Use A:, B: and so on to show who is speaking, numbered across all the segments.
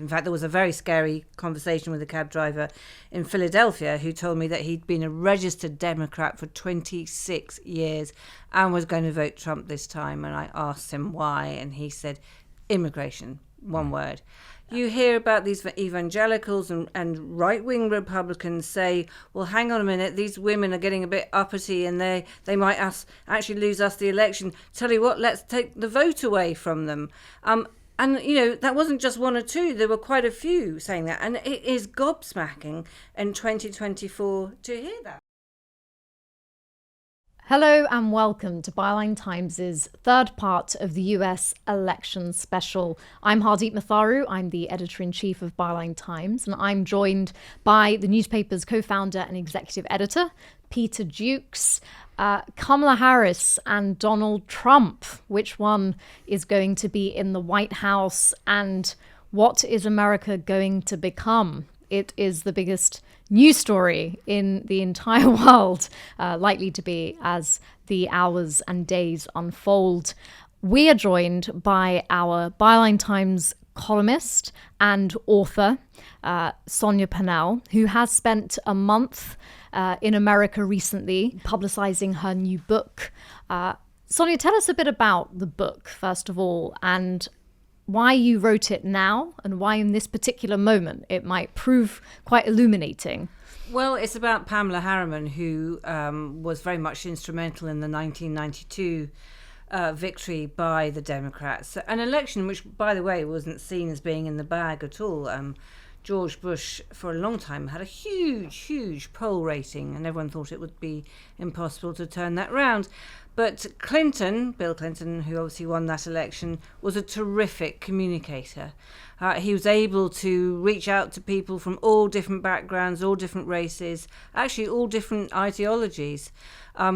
A: In fact, there was a very scary conversation with a cab driver in Philadelphia who told me that he'd been a registered Democrat for 26 years and was going to vote Trump this time. And I asked him why, and he said, immigration, one word. You hear about these evangelicals and right-wing Republicans say, well, hang on a minute, these women are getting a bit uppity and they might actually lose us the election. Tell you what, let's take the vote away from them. And, you know, that wasn't just one or two. There were quite a few saying that. And it is gobsmacking in 2024 to hear that.
B: Hello and welcome to Byline Times' third part of the US election special. I'm Hardeep Matharu. I'm the editor-in-chief of Byline Times, and I'm joined by the newspaper's co-founder and executive editor, Peter Jukes. Kamala Harris and Donald Trump. Which one is going to be in the White House, and what is America going to become? It is the biggest news story in the entire world, likely to be as the hours and days unfold. We are joined by our Byline Times columnist and author, Sonia Purnell, who has spent a month in America recently publicizing her new book. Sonia, tell us a bit about the book, first of all, and why you wrote it now and why in this particular moment it might prove quite illuminating.
A: Well, it's about Pamela Harriman, who was very much instrumental in the 1992 victory by the Democrats. An election which, by the way, wasn't seen as being in the bag at all. George Bush, for a long time, had a huge poll rating, and everyone thought it would be impossible to turn that round. But Bill Clinton, who obviously won that election, was a terrific communicator. He was able to reach out to people from all different backgrounds, all different races, actually all different ideologies.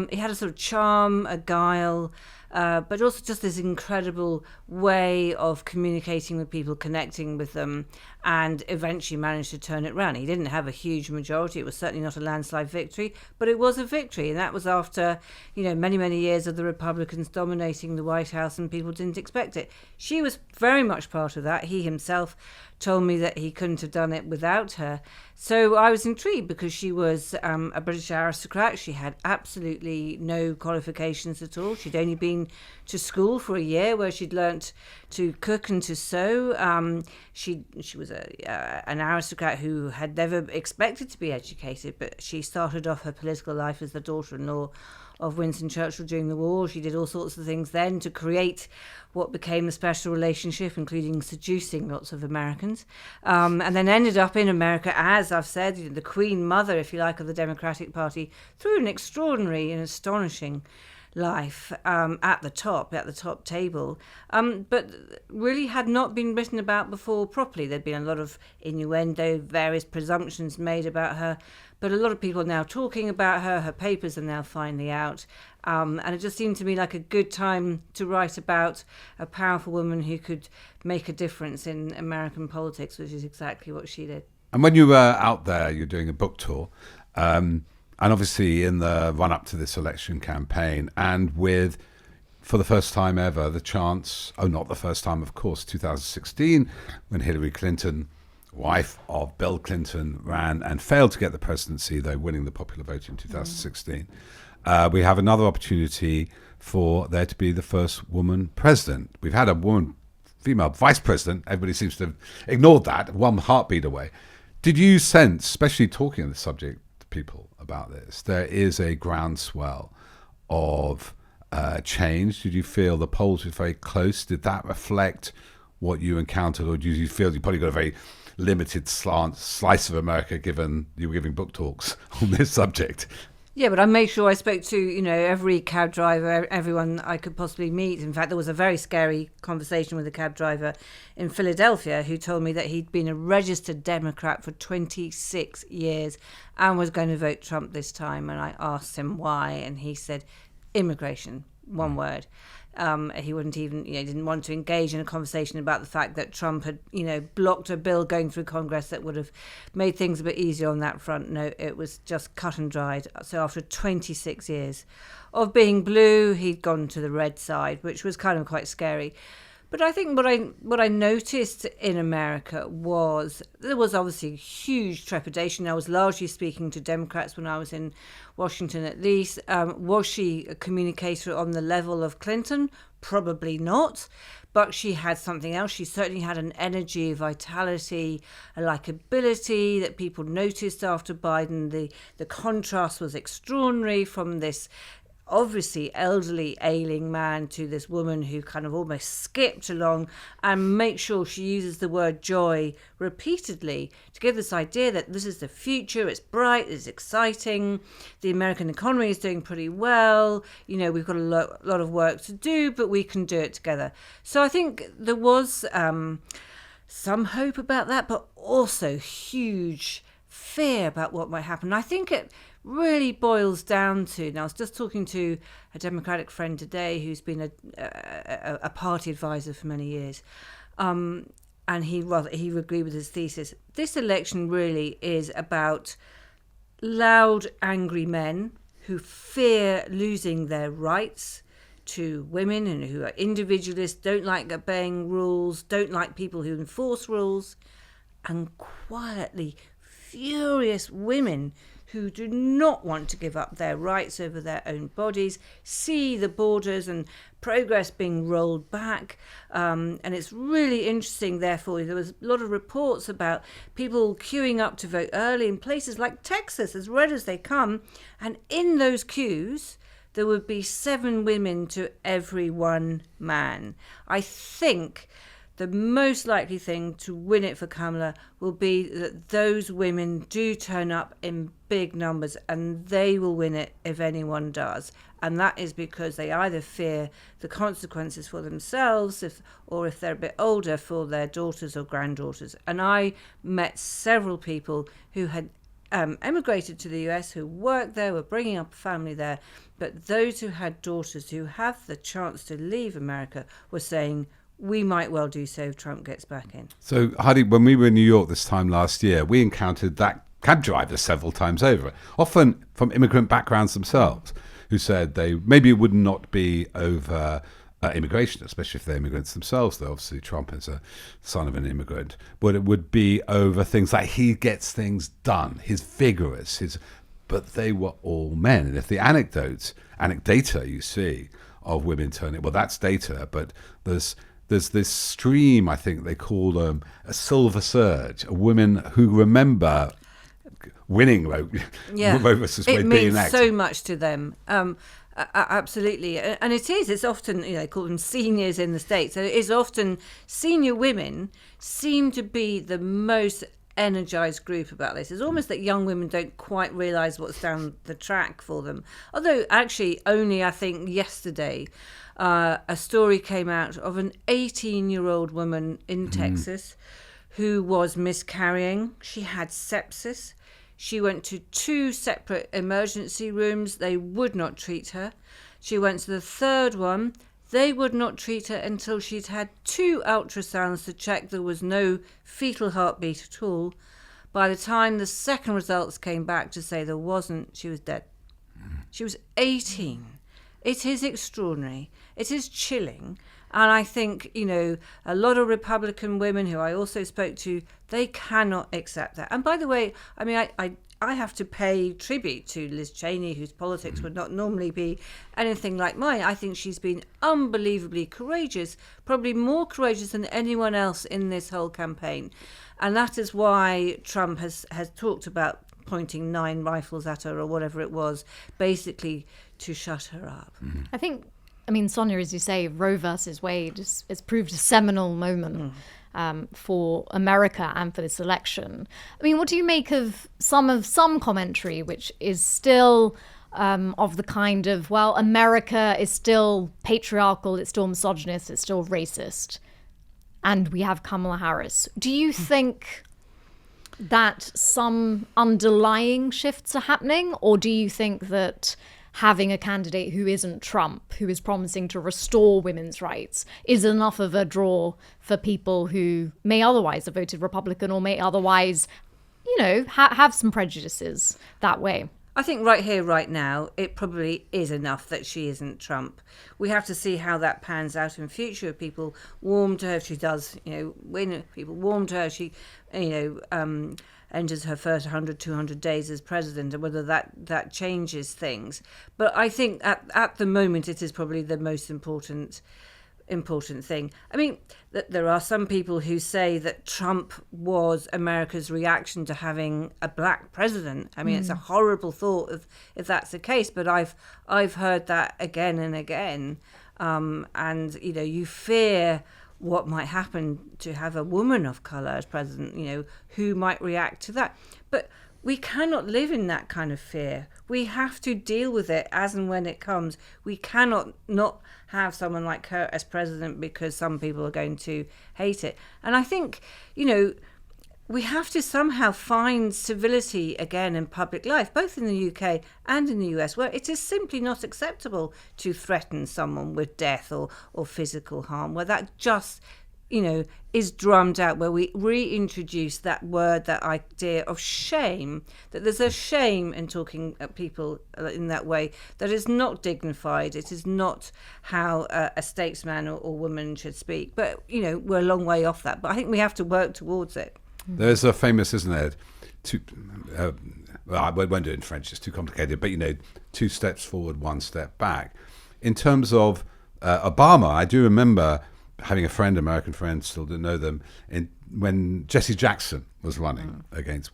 A: He had a sort of charm, a guile, but also just this incredible way of communicating with people, connecting with them, and eventually managed to turn it around. He didn't have a huge majority. It was certainly not a landslide victory, but it was a victory. And that was after, many years of the Republicans dominating the White House, and people didn't expect it. She was very much part of that. He himself told me that he couldn't have done it without her. So I was intrigued because she was a British aristocrat. She had absolutely no qualifications at all. She'd only been to school for a year where she'd learnt to cook and to sew. She was an aristocrat who had never expected to be educated, but she started off her political life as the daughter-in-law of Winston Churchill during the war. She did all sorts of things then to create what became a special relationship, including seducing lots of Americans, and then ended up in America, as I've said, the queen mother, if you like, of the Democratic Party, through an extraordinary and astonishing life at the top table, but really had not been written about before properly. There'd been a lot of innuendo, various presumptions made about her, but a lot of people are now talking about her. Her papers are now finally out, and it just seemed to me like a good time to write about a powerful woman who could make a difference in American politics, which is exactly what she did.
C: And when you were out there, you're doing a book tour, and obviously in the run-up to this election campaign, and with, for the first time ever, the chance, not the first time, of course, 2016, when Hillary Clinton, wife of Bill Clinton, ran and failed to get the presidency, though winning the popular vote in 2016. We have another opportunity for there to be the first woman president. We've had a female vice president. Everybody seems to have ignored that, one heartbeat away. Did you sense, especially talking on the subject to people about this, there is a groundswell of change? Did you feel the polls were very close? Did that reflect what you encountered, or did you feel you probably got a very limited slice of America, given you were giving book talks on this subject?
A: Yeah, but I made sure I spoke to, every cab driver, everyone I could possibly meet. In fact, there was a very scary conversation with a cab driver in Philadelphia who told me that he'd been a registered Democrat for 26 years and was going to vote Trump this time. And I asked him why, and he said, immigration, one word. He wouldn't even, didn't want to engage in a conversation about the fact that Trump had, blocked a bill going through Congress that would have made things a bit easier on that front. No, it was just cut and dried. So after 26 years of being blue, he'd gone to the red side, which was kind of quite scary. But I think what I noticed in America was there was obviously huge trepidation. I was largely speaking to Democrats when I was in Washington, at least. Was she a communicator on the level of Clinton? Probably not. But she had something else. She certainly had an energy, vitality, a likability that people noticed after Biden. The contrast was extraordinary from this obviously elderly, ailing man to this woman who kind of almost skipped along, and make sure she uses the word joy repeatedly to give this idea that this is the future, it's bright, it's exciting, the American economy is doing pretty well, we've got a lot of work to do, but we can do it together. So I think there was some hope about that, but also huge fear about what might happen. I think it really boils down to, now I was just talking to a Democratic friend today who's been a party advisor for many years, and he agreed with his thesis. This election really is about loud, angry men who fear losing their rights to women and who are individualists, don't like obeying rules, don't like people who enforce rules, and quietly furious women who do not want to give up their rights over their own bodies, see the borders and progress being rolled back. And it's really interesting, therefore, there was a lot of reports about people queuing up to vote early in places like Texas, as red as they come. And in those queues, there would be 7 women to every 1 man. I think the most likely thing to win it for Kamala will be that those women do turn up in big numbers, and they will win it if anyone does. And that is because they either fear the consequences for themselves, or if they're a bit older, for their daughters or granddaughters. And I met several people who had emigrated to the US, who worked there, were bringing up a family there, but those who had daughters who have the chance to leave America were saying, we might well do so if Trump gets back in.
C: So, Hardeep, when we were in New York this time last year, we encountered that cab driver several times over, often from immigrant backgrounds themselves, who said they maybe it would not be over immigration, especially if they're immigrants themselves, though obviously Trump is a son of an immigrant, but it would be over things like he gets things done, he's vigorous, but they were all men. And if the anecdata you see of women turning, well, that's data, but there's this stream, I think they call a silver surge, of women who remember winning Roe versus Wade being enacted.
A: It means so much to them. Absolutely. And it's often, they call them seniors in the States. So it is often senior women seem to be the most energized group about this. It's almost that young women don't quite realize what's down the track for them. Although actually only, I think, yesterday, a story came out of an 18-year-old woman in Texas who was miscarrying. She had sepsis. She went to 2 separate emergency rooms. They would not treat her. She went to the 3rd one. They would not treat her until she'd had 2 ultrasounds to check there was no fetal heartbeat at all. By the time the 2nd results came back to say there wasn't, she was dead. She was 18. It is extraordinary. It is chilling. And I think, a lot of Republican women who I also spoke to, they cannot accept that. And by the way, I have to pay tribute to Liz Cheney, whose politics would not normally be anything like mine. I think she's been unbelievably courageous, probably more courageous than anyone else in this whole campaign. And that is why Trump has talked about pointing 9 rifles at her or whatever it was, basically to shut her up.
B: I think, Sonia, as you say, Roe versus Wade has proved a seminal moment for America and for this election. What do you make of some commentary which is still of the kind of, well, America is still patriarchal, it's still misogynist, it's still racist, and we have Kamala Harris. Do you think that some underlying shifts are happening, or do you think that having a candidate who isn't Trump, who is promising to restore women's rights, is enough of a draw for people who may otherwise have voted Republican or may otherwise, have some prejudices that way?
A: I think right here, right now, it probably is enough that she isn't Trump. We have to see how that pans out in future. If people warm to her, if she does, win, if people warm to her, she, enters her first 100, 200 days as president, and whether that changes things. But I think at the moment, it is probably the most important thing. I mean, there are some people who say that Trump was America's reaction to having a black president. I mean, it's a horrible thought if that's the case, but I've heard that again and again. And you fear what might happen to have a woman of color as president, who might react to that. But we cannot live in that kind of fear. We have to deal with it as and when it comes. We cannot not have someone like her as president because some people are going to hate it. And I think, we have to somehow find civility again in public life, both in the UK and in the US, where it is simply not acceptable to threaten someone with death or physical harm, where that just is drummed out, where we reintroduce that word, that idea of shame, that there's a shame in talking at people in that way, that is not dignified. It is not how a statesman or woman should speak. But, we're a long way off that. But I think we have to work towards it.
C: There's a famous, isn't there, I won't do it in French, it's too complicated, but, 2 steps forward, 1 step back. In terms of Obama, I do remember having a friend, American friend, still didn't know them, when Jesse Jackson was running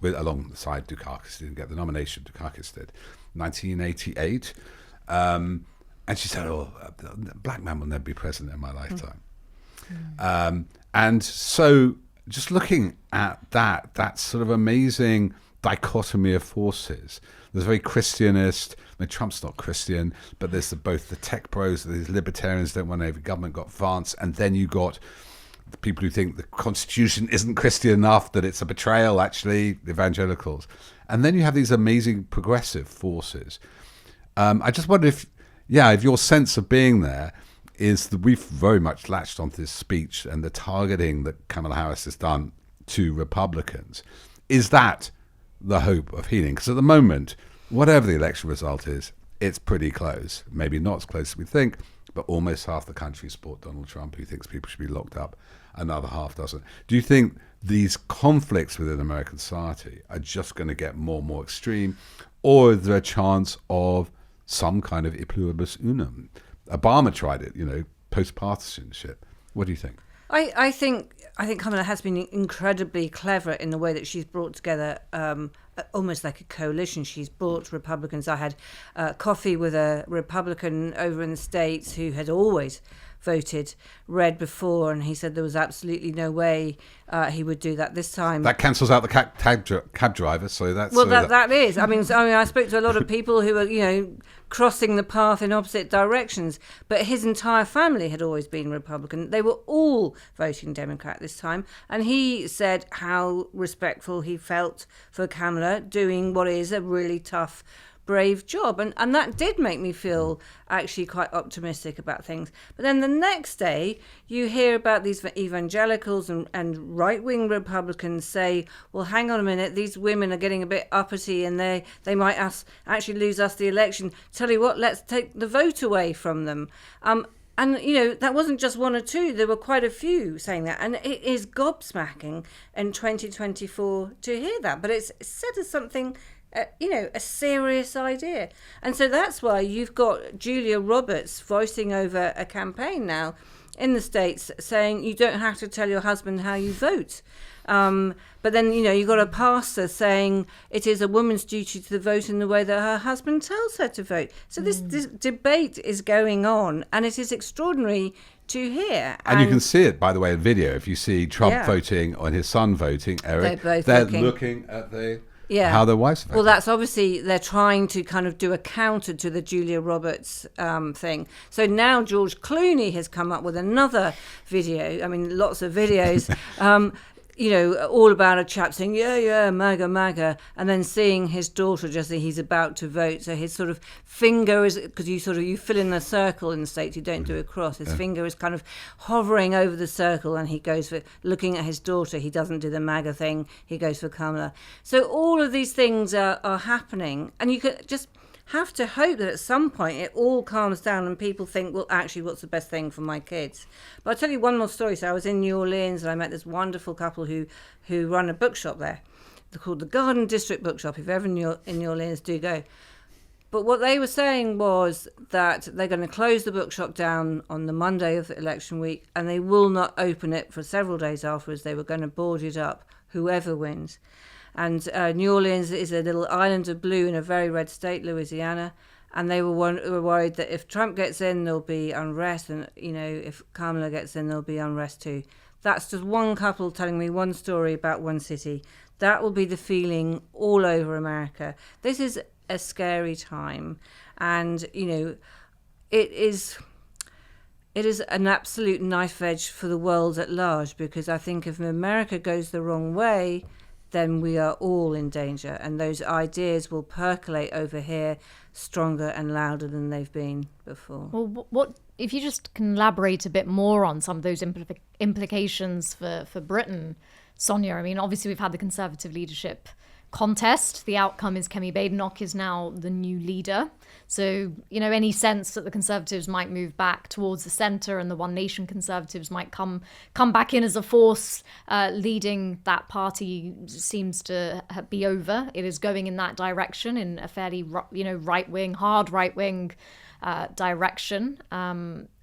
C: alongside Dukakis, didn't get the nomination, Dukakis did, 1988. And she said, a black man will never be president in my lifetime. And so just looking at that sort of amazing dichotomy of forces, there's very Christianist. I mean, Trump's not Christian, but there's both the tech bros, these libertarians don't want every government got advanced, and then you got the people who think the Constitution isn't Christian enough, that it's a betrayal, actually, the evangelicals. And then you have these amazing progressive forces. I just wonder if your sense of being there is that we've very much latched onto this speech and the targeting that Kamala Harris has done to Republicans. Is that the hope of healing? Because at the moment, whatever the election result is, it's pretty close. Maybe not as close as we think, but almost half the country support Donald Trump, who thinks people should be locked up. Another half doesn't. Do you think these conflicts within American society are just going to get more and more extreme, or is there a chance of some kind of e pluribus unum? Obama tried it, post-partisanship. What do you think?
A: I think Kamala has been incredibly clever in the way that she's brought together almost like a coalition. She's brought Republicans. I had coffee with a Republican over in the States who had always voted red before, and he said there was absolutely no way he would do that this time.
C: That cancels out the cab driver, so that's...
A: Well, that is. I mean, I spoke to a lot of people who were, crossing the path in opposite directions, but his entire family had always been Republican. They were all voting Democrat this time, and he said how respectful he felt for Kamala doing what is a really tough, brave job, and that did make me feel actually quite optimistic about things. But then the next day you hear about these evangelicals and right-wing Republicans say, well, hang on a minute, these women are getting a bit uppity and they might actually lose us the election. Tell you what, let's take the vote away from them. And, that wasn't just one or two. There were quite a few saying that. And it is gobsmacking in 2024 to hear that. But it's said as something, a serious idea. And so that's why you've got Julia Roberts voicing over a campaign now in the States saying you don't have to tell your husband how you vote. But then, you've got a pastor saying it is a woman's duty to vote in the way that her husband tells her to vote. So this debate is going on, and it is extraordinary to hear.
C: And you can see it, by the way, in video. If you see Trump voting and his son voting, Eric, they're looking at how their wives vote.
A: Well, that's obviously, they're trying to kind of do a counter to the Julia Roberts thing. So now George Clooney has come up with another video. I mean, lots of videos. all about a chap saying, yeah, MAGA, MAGA, and then seeing his daughter just as he's about to vote. So his sort of finger is, because you fill in a circle in the States, you don't do a cross. His finger is kind of hovering over the circle, and he goes for looking at his daughter. He doesn't do the MAGA thing. He goes for Kamala. So all of these things are happening, and you could just have to hope that at some point it all calms down and people think, well, actually, what's the best thing for my kids? But I'll tell you one more story. So I was in New Orleans and I met this wonderful couple who run a bookshop there. They're called the Garden District Bookshop. If you're ever in New Orleans, do go. But what they were saying was that they're going to close the bookshop down on the Monday of the election week, and they will not open it for several days afterwards. They were going to board it up, whoever wins. And New Orleans is a little island of blue in a very red state, Louisiana. And they were worried that if Trump gets in, there'll be unrest. And, if Kamala gets in, there'll be unrest too. That's just one couple telling me one story about one city. That will be the feeling all over America. This is a scary time. And, it is an absolute knife edge for the world at large, because I think if America goes the wrong way, then we are all in danger, and those ideas will percolate over here stronger and louder than they've been before.
B: Well, what if you just can elaborate a bit more on some of those implications for Britain, Sonia? I mean, obviously we've had the Conservative leadership contest. The outcome is Kemi Badenoch is now the new leader. So, any sense that the Conservatives might move back towards the centre and the One Nation Conservatives might come back in as a force leading that party seems to be over. It is going in that direction, in a fairly, right-wing, hard right-wing direction.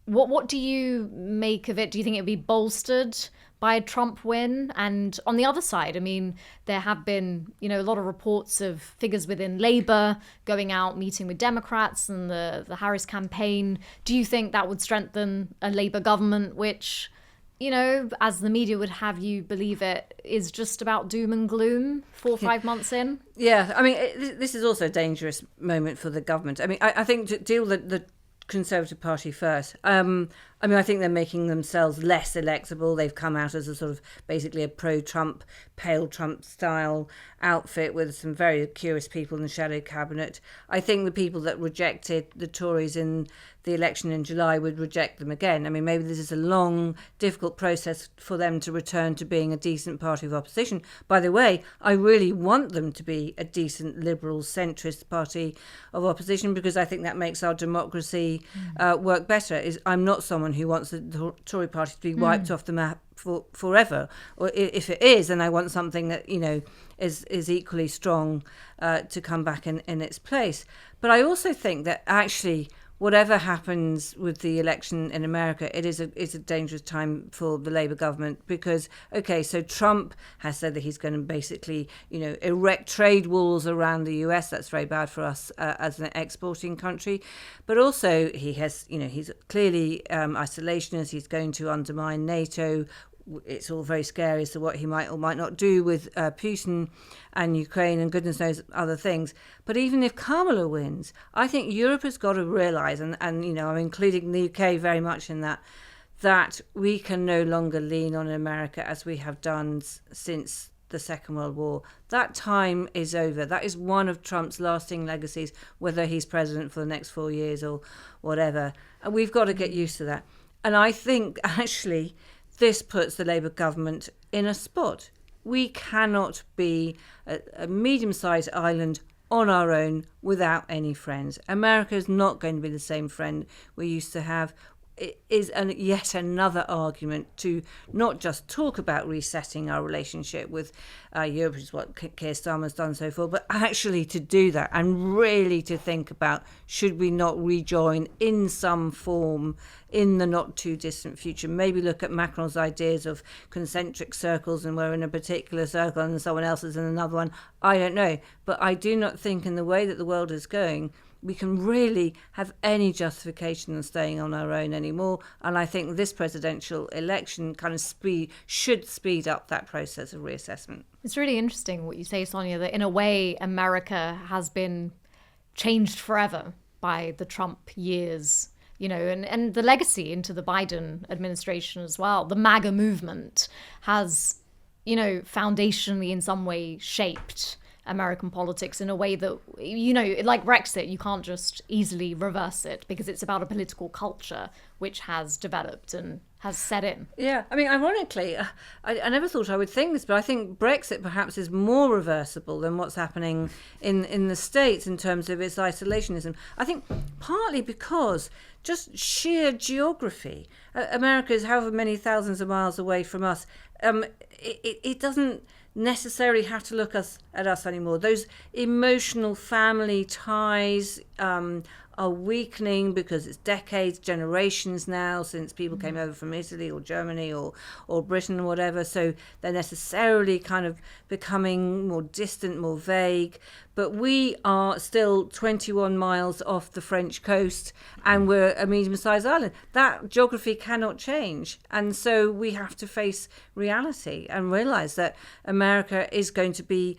B: What do you make of it? Do you think it would be bolstered by a Trump win? And on the other side, I mean, there have been, a lot of reports of figures within Labour going out, meeting with Democrats and the Harris campaign. Do you think that would strengthen a Labour government, which, as the media would have you believe it, is just about doom and gloom 4 or 5 months in?
A: Yeah, I mean, this is also a dangerous moment for the government. I mean, I think to deal with the Conservative Party first. I think they're making themselves less electable. They've come out as a sort of basically a pro-Trump, pale Trump style outfit with some very curious people in the shadow cabinet. I think the people that rejected the Tories in the election in July would reject them again. I mean, maybe this is a long, difficult process for them to return to being a decent party of opposition. By the way, I really want them to be a decent, liberal, centrist party of opposition, because I think that makes our democracy work better. I'm not someone who wants the Tory party to be wiped off the map forever. Or if it is, then I want something that, is equally strong to come back in its place. But I also think that actually, whatever happens with the election in America, it's a dangerous time for the Labour government, because, so Trump has said that he's going to basically, erect trade walls around the US. That's very bad for us as an exporting country. But also he has, he's clearly isolationist. He's going to undermine NATO. It's all very scary as to what he might or might not do with Putin and Ukraine and goodness knows other things. But even if Kamala wins, I think Europe has got to realise, and I'm including the UK very much in that we can no longer lean on America as we have done since the Second World War. That time is over. That is one of Trump's lasting legacies, whether he's president for the next 4 years or whatever. And we've got to get used to that. And I think actually this puts the Labour government in a spot. We cannot be a medium-sized island on our own without any friends. America is not going to be the same friend we used to have. It is yet another argument to not just talk about resetting our relationship with Europe, which is what Keir Starmer's done so far, but actually to do that and really to think about, should we not rejoin in some form in the not too distant future? Maybe look at Macron's ideas of concentric circles, and we're in a particular circle and someone else is in another one. I don't know. But I do not think, in the way that the world is going, we can really have any justification in staying on our own anymore. And I think this presidential election kind of should speed up that process of reassessment.
B: It's really interesting what you say, Sonia, that in a way America has been changed forever by the Trump years, and the legacy into the Biden administration as well. The MAGA movement has, foundationally in some way shaped American politics in a way that, like Brexit, you can't just easily reverse it because it's about a political culture which has developed and has set in.
A: Yeah, I mean, ironically, I never thought I would think this, but I think Brexit perhaps is more reversible than what's happening in the States in terms of its isolationism. I think partly because just sheer geography. America is however many thousands of miles away from us. It doesn't necessarily have to look at us anymore. Those emotional family ties are weakening because it's decades, generations now since people came over from Italy or Germany or Britain or whatever. So they're necessarily kind of becoming more distant, more vague. But we are still 21 miles off the French coast and we're a medium-sized island. That geography cannot change. And so we have to face reality and realize that America is going to be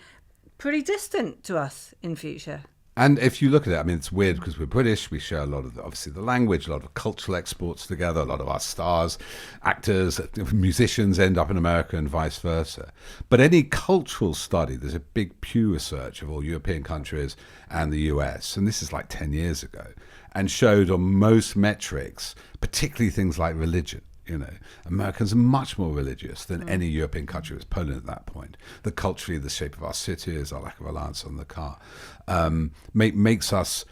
A: pretty distant to us in future.
C: And if you look at it, I mean, it's weird because we're British. We share a lot of, obviously, the language, a lot of cultural exports together. A lot of our stars, actors, musicians end up in America and vice versa. But any cultural study, there's a big Pew research of all European countries and the US, and this is like 10 years ago, and showed on most metrics, particularly things like religion. Americans are much more religious than any European country. It was Poland at that point. That culturally, the shape of our cities, our lack of reliance on the car, makes us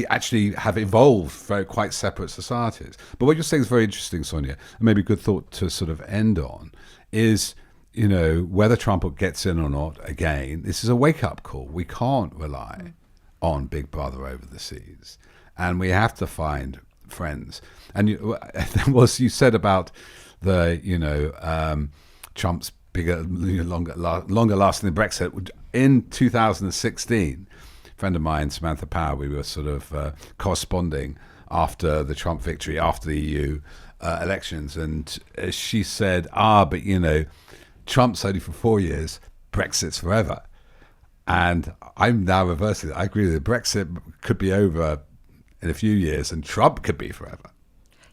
C: actually have evolved very quite separate societies. But what you're saying is very interesting, Sonia, and maybe a good thought to sort of end on is, whether Trump gets in or not, again, this is a wake-up call. We can't rely on Big Brother over the seas. And we have to find friends. And you said about the Trump's bigger, longer lasting than Brexit. In 2016, a friend of mine, Samantha Power, we were sort of corresponding after the Trump victory, after the EU elections, and she said, but Trump's only for 4 years, Brexit's forever. And I'm now reversing it. I agree with you. Brexit could be over in a few years, and Trump could be forever.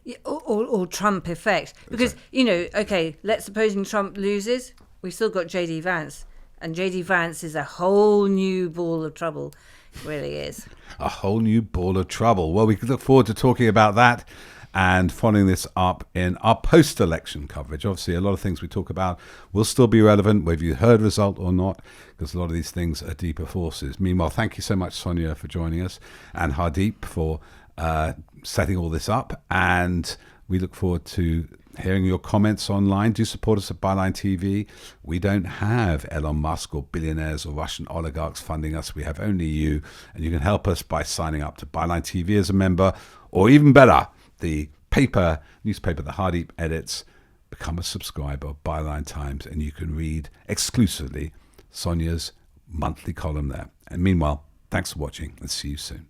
A: Yeah, or Trump effect. Because, let's supposing Trump loses, we've still got J.D. Vance. And J.D. Vance is a whole new ball of trouble. It really is.
C: A whole new ball of trouble. Well, we look forward to talking about that and following this up in our post-election coverage. Obviously, a lot of things we talk about will still be relevant, whether you heard result or not, because a lot of these things are deeper forces. Meanwhile, thank you so much, Sonia, for joining us, and Hardeep for setting all this up. And we look forward to hearing your comments online. Do support us at Byline TV. We don't have Elon Musk or billionaires or Russian oligarchs funding us. We have only you. And you can help us by signing up to Byline TV as a member, or even better, the newspaper that Hardeep edits. Become a subscriber of Byline Times, and you can read exclusively Sonia's monthly column there. And meanwhile, thanks for watching, and see you soon.